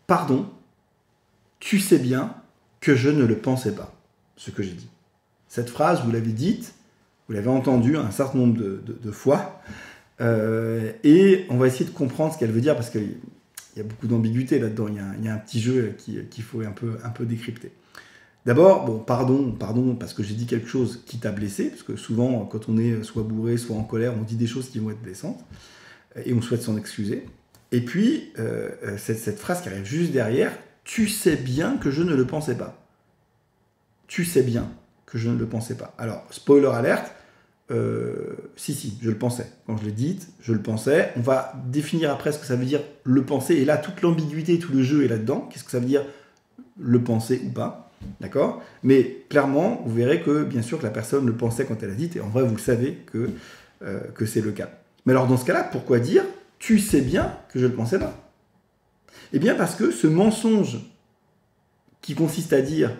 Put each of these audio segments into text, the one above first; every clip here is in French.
pardon, tu sais bien que je ne le pensais pas, ce que j'ai dit. Cette phrase, vous l'avez dite, vous l'avez entendue un certain nombre de fois, et on va essayer de comprendre ce qu'elle veut dire, parce qu'il y a beaucoup d'ambiguïté là-dedans, il y a un petit jeu qu'il faut un peu décrypter. D'abord, bon, pardon, parce que j'ai dit quelque chose qui t'a blessé, parce que souvent, quand on est soit bourré, soit en colère, on dit des choses qui vont être blessantes, et on souhaite s'en excuser. Et puis, cette phrase qui arrive juste derrière, tu sais bien que je ne le pensais pas. Tu sais bien que je ne le pensais pas. Alors, spoiler alerte, si, je le pensais. Quand je l'ai dite, je le pensais. On va définir après ce que ça veut dire le penser, et là, toute l'ambiguïté, tout le jeu est là-dedans. Qu'est-ce que ça veut dire le penser ou pas? D'accord? Mais clairement, vous verrez que, bien sûr, que la personne le pensait quand elle a dit, et en vrai, vous le savez que c'est le cas. Mais alors, dans ce cas-là, pourquoi dire « tu sais bien que je ne le pensais pas » ? Eh bien, parce que ce mensonge qui consiste à dire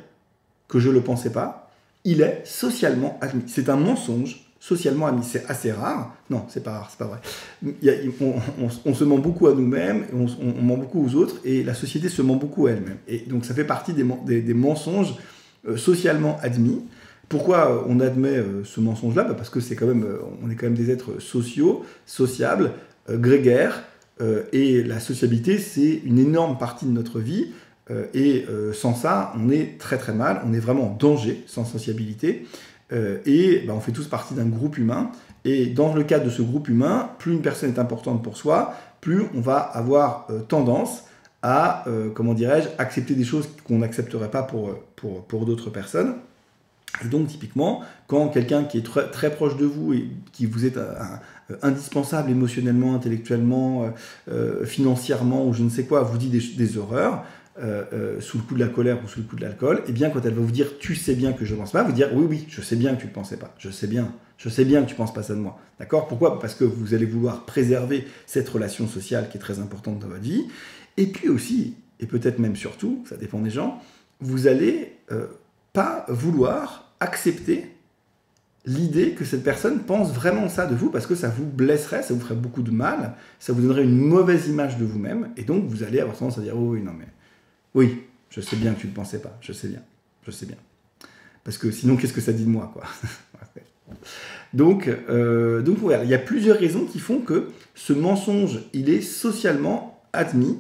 que je ne le pensais pas, il est socialement admis. C'est un mensonge socialement admis. C'est assez rare. Non, c'est pas rare, c'est pas vrai. On se ment beaucoup à nous-mêmes, on ment beaucoup aux autres, et la société se ment beaucoup à elle-même. Et donc ça fait partie des mensonges socialement admis. Pourquoi on admet ce mensonge-là? Parce que on est quand même des êtres sociaux, sociables, grégaires, et la sociabilité, c'est une énorme partie de notre vie. Et sans ça, on est très très mal, on est vraiment en danger sans sociabilité. On fait tous partie d'un groupe humain. Et dans le cadre de ce groupe humain, plus une personne est importante pour soi, plus on va avoir tendance à, accepter des choses qu'on n'accepterait pas pour d'autres personnes. Et donc, typiquement, quand quelqu'un qui est très, très proche de vous et qui vous est indispensable émotionnellement, intellectuellement, financièrement ou je ne sais quoi, vous dit des horreurs, sous le coup de la colère ou sous le coup de l'alcool, et bien quand elle va vous dire « tu sais bien que je ne pense pas », vous dire « oui, je sais bien que tu ne le pensais pas, je sais bien que tu ne penses pas ça de moi ». D'accord? Pourquoi? Parce que vous allez vouloir préserver cette relation sociale qui est très importante dans votre vie. Et puis aussi, et peut-être même surtout, ça dépend des gens, vous allez pas vouloir accepter l'idée que cette personne pense vraiment ça de vous, parce que ça vous blesserait, ça vous ferait beaucoup de mal, ça vous donnerait une mauvaise image de vous-même, et donc vous allez avoir tendance à dire « oh oui, non mais... oui, je sais bien que tu ne le pensais pas, je sais bien. Parce que sinon, qu'est-ce que ça dit de moi, quoi? Donc voilà, il y a plusieurs raisons qui font que ce mensonge, il est socialement admis.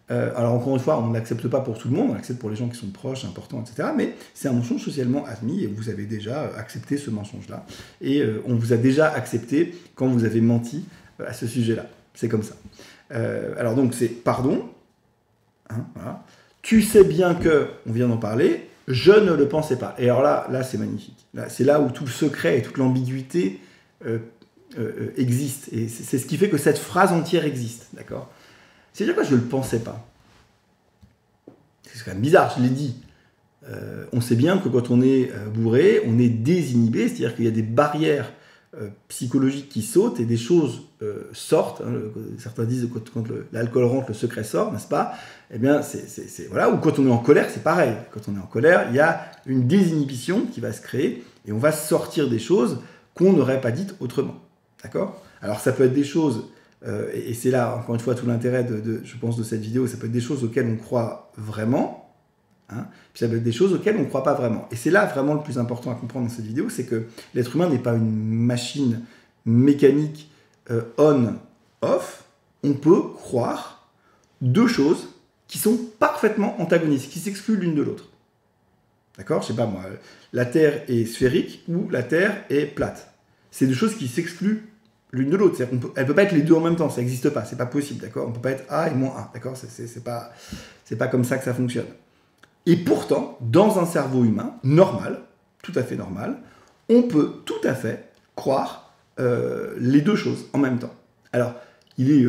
Alors encore une fois, on ne l'accepte pas pour tout le monde, on l'accepte pour les gens qui sont proches, importants, etc. Mais c'est un mensonge socialement admis, et vous avez déjà accepté ce mensonge-là. Et on vous a déjà accepté quand vous avez menti à ce sujet-là. C'est comme ça. Alors donc c'est pardon, hein, voilà. Tu sais bien que, on vient d'en parler, je ne le pensais pas. Et alors là c'est magnifique. C'est là où tout le secret et toute l'ambiguïté existent. Et c'est ce qui fait que cette phrase entière existe. D'accord? C'est-à-dire que je ne le pensais pas. C'est quand même bizarre, je l'ai dit. On sait bien que quand on est bourré, on est désinhibé, c'est-à-dire qu'il y a des barrières psychologiques qui sautent et des choses sortent. Hein, certains disent que quand l'alcool rentre, le secret sort, n'est-ce pas? Eh bien, voilà. Ou quand on est en colère, c'est pareil. Quand on est en colère, il y a une désinhibition qui va se créer et on va sortir des choses qu'on n'aurait pas dites autrement. D'accord? Alors, ça peut être des choses, et c'est là, encore une fois, tout l'intérêt, je pense, de cette vidéo, ça peut être des choses auxquelles on croit vraiment, hein, puis ça peut être des choses auxquelles on ne croit pas vraiment. Et c'est là vraiment le plus important à comprendre dans cette vidéo, c'est que l'être humain n'est pas une machine mécanique on-off. On peut croire deux choses qui sont parfaitement antagonistes, qui s'excluent l'une de l'autre. D'accord? Je sais pas moi, la Terre est sphérique ou la Terre est plate. C'est deux choses qui s'excluent l'une de l'autre. Elle ne peut pas être les deux en même temps, ça n'existe pas, c'est pas possible, d'accord? On ne peut pas être A et moins A, d'accord? C'est pas comme ça que ça fonctionne. Et pourtant, dans un cerveau humain normal, tout à fait normal, on peut tout à fait croire les deux choses en même temps. Alors, il est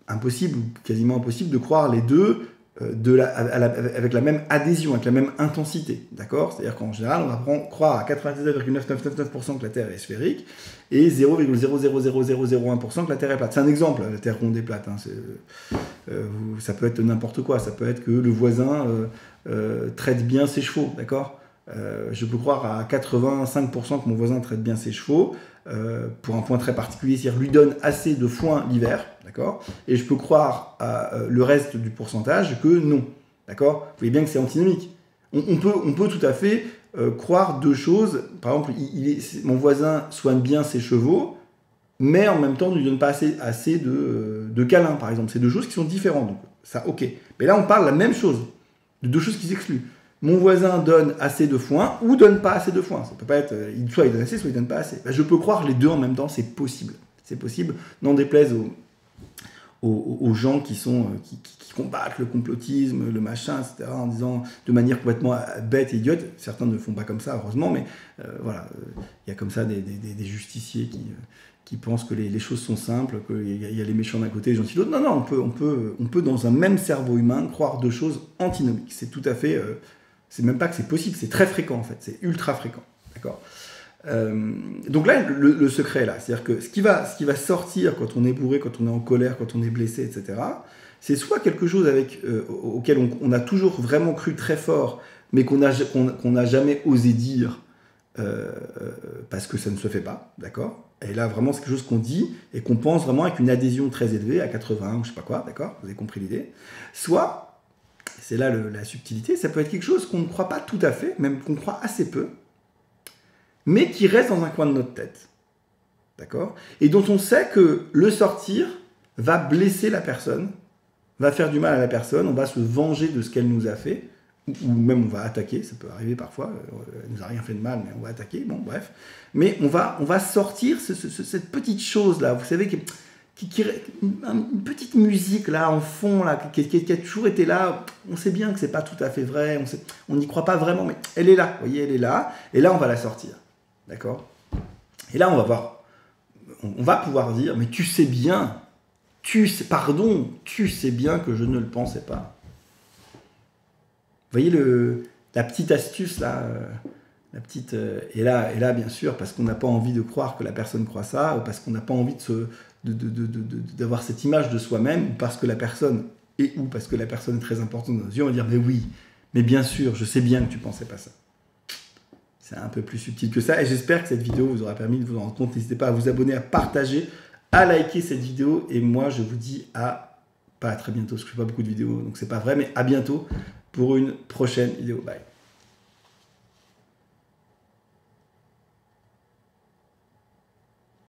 impossible, ou quasiment impossible, de croire les deux avec la même adhésion, avec la même intensité, d'accord? C'est-à-dire qu'en général, on va croire à 99,9999% que la Terre est sphérique et 0,0000001% que la Terre est plate. C'est un exemple, la Terre ronde et plate. Hein, ça peut être n'importe quoi. Ça peut être que le voisin traite bien ses chevaux, d'accord? Je peux croire à 85% que mon voisin traite bien ses chevaux, pour un point très particulier, c'est-à-dire lui donne assez de foin l'hiver, d'accord? Et je peux croire à le reste du pourcentage que non, d'accord? Vous voyez bien que c'est antinomique. On peut tout à fait croire deux choses. Par exemple, mon voisin soigne bien ses chevaux, mais en même temps ne lui donne pas assez de câlins, par exemple. C'est deux choses qui sont différentes. Donc, ça, ok. Mais là, on parle de la même chose, de deux choses qui s'excluent. Mon voisin donne assez de foin ou donne pas assez de foin. Ça peut pas être, soit il donne assez, soit il donne pas assez. Ben, je peux croire les deux en même temps, c'est possible. C'est possible, n'en déplaise aux gens qui combattent le complotisme, le machin, etc., en disant de manière complètement bête et idiote. Certains ne le font pas comme ça, heureusement, mais voilà, il y a comme ça des justiciers qui pensent que les choses sont simples, qu'il y a les méchants d'un côté et les gentils de l'autre. Non, on peut dans un même cerveau humain croire deux choses antinomiques. C'est tout à fait... c'est même pas que c'est possible, c'est très fréquent en fait, c'est ultra fréquent, d'accord. Donc là, le secret est là, c'est-à-dire que ce qui va sortir quand on est bourré, quand on est en colère, quand on est blessé, etc., c'est soit quelque chose auquel on a toujours vraiment cru très fort, mais qu'on n'a jamais osé dire parce que ça ne se fait pas, d'accord. Et là, vraiment, c'est quelque chose qu'on dit et qu'on pense vraiment avec une adhésion très élevée, à 80 ou je sais pas quoi, d'accord, vous avez compris l'idée. Soit, c'est là la subtilité, ça peut être quelque chose qu'on ne croit pas tout à fait, même qu'on croit assez peu, mais qui reste dans un coin de notre tête, d'accord, et dont on sait que le sortir va blesser la personne, va faire du mal à la personne, on va se venger de ce qu'elle nous a fait, ou même on va attaquer, ça peut arriver parfois, elle nous a rien fait de mal, mais on va attaquer, bon bref, mais on va sortir cette petite chose-là, vous savez, une petite musique là en fond là, qui a toujours été là. On sait bien que c'est pas tout à fait vrai, on n'y croit pas vraiment, mais elle est là, vous voyez, elle est là, et là on va la sortir, d'accord. Et là on va pouvoir dire, mais tu sais bien, tu sais bien que je ne le pensais pas. Vous voyez la petite astuce là, et là bien sûr parce qu'on n'a pas envie de croire que la personne croit ça, ou parce qu'on n'a pas envie d'avoir cette image de soi-même, ou parce que la personne est très importante dans nos yeux, on va dire mais oui, mais bien sûr, je sais bien que tu pensais pas ça. C'est un peu plus subtil que ça, et j'espère que cette vidéo vous aura permis de vous en rendre compte. N'hésitez pas à vous abonner, à partager, à liker cette vidéo, et moi je vous dis pas à très bientôt, parce que je fais pas beaucoup de vidéos, donc c'est pas vrai, mais à bientôt pour une prochaine vidéo. Bye.